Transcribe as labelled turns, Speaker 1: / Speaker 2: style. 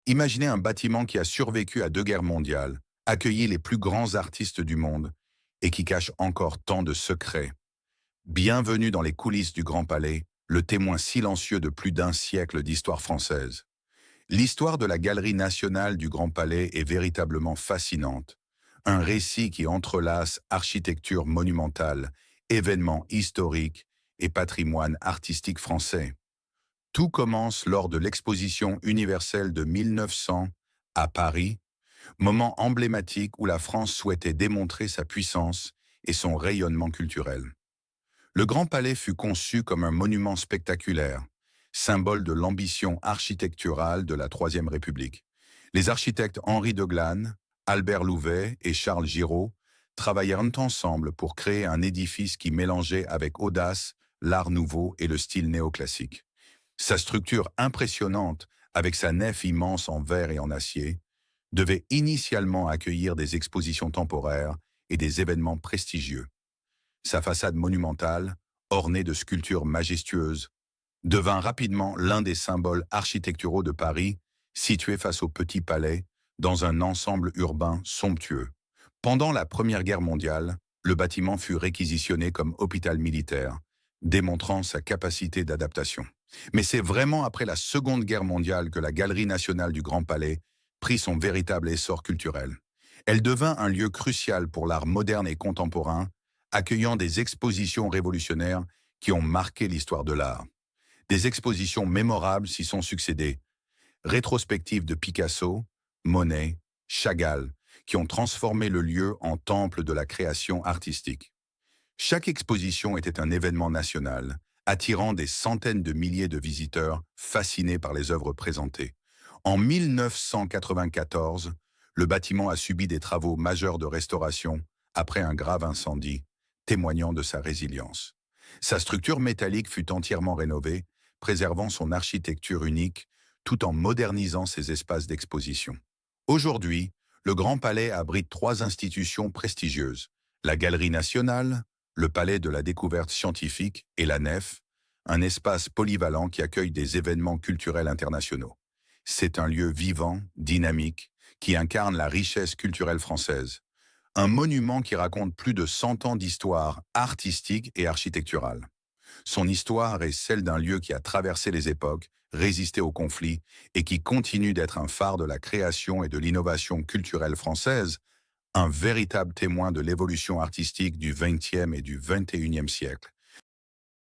Speaker 1: Imaginez un bâtiment qui a survécu à 2 guerres mondiales, accueilli les plus grands artistes du monde et qui cache encore tant de secrets. Bienvenue dans les coulisses du Grand Palais, le témoin silencieux de plus d'un siècle d'histoire française. L'histoire de la Galerie nationale du Grand Palais est véritablement fascinante. Un récit qui entrelace architecture monumentale, événements historiques et patrimoine artistique français. Tout commence lors de l'exposition universelle de 1900 à Paris, moment emblématique où la France souhaitait démontrer sa puissance et son rayonnement culturel. Le Grand Palais fut conçu comme un monument spectaculaire, symbole de l'ambition architecturale de la Troisième République. Les architectes Henri de Glane, Albert Louvet et Charles Giraud travaillèrent ensemble pour créer un édifice qui mélangeait avec audace l'art nouveau et le style néoclassique. Sa structure impressionnante, avec sa nef immense en verre et en acier, devait initialement accueillir des expositions temporaires et des événements prestigieux. Sa façade monumentale, ornée de sculptures majestueuses, devint rapidement l'un des symboles architecturaux de Paris, situé face au Petit Palais, dans un ensemble urbain somptueux. Pendant la Première Guerre mondiale, le bâtiment fut réquisitionné comme hôpital militaire, démontrant sa capacité d'adaptation. Mais c'est vraiment après la Seconde Guerre mondiale que la Galerie nationale du Grand Palais prit son véritable essor culturel. Elle devint un lieu crucial pour l'art moderne et contemporain, accueillant des expositions révolutionnaires qui ont marqué l'histoire de l'art. Des expositions mémorables s'y sont succédées, rétrospectives de Picasso, Monet, Chagall, qui ont transformé le lieu en temple de la création artistique. Chaque exposition était un événement national, attirant des centaines de milliers de visiteurs fascinés par les œuvres présentées. En 1994, le bâtiment a subi des travaux majeurs de restauration après un grave incendie, témoignant de sa résilience. Sa structure métallique fut entièrement rénovée, préservant son architecture unique tout en modernisant ses espaces d'exposition. Aujourd'hui, le Grand Palais abrite 3 institutions prestigieuses: la Galerie nationale, le Palais de la découverte scientifique et la Nef, un espace polyvalent qui accueille des événements culturels internationaux. C'est un lieu vivant, dynamique, qui incarne la richesse culturelle française. Un monument qui raconte plus de 100 ans d'histoire artistique et architecturale. Son histoire est celle d'un lieu qui a traversé les époques, résisté aux conflits et qui continue d'être un phare de la création et de l'innovation culturelle française, un véritable témoin de l'évolution artistique du XXe et du XXIe siècle.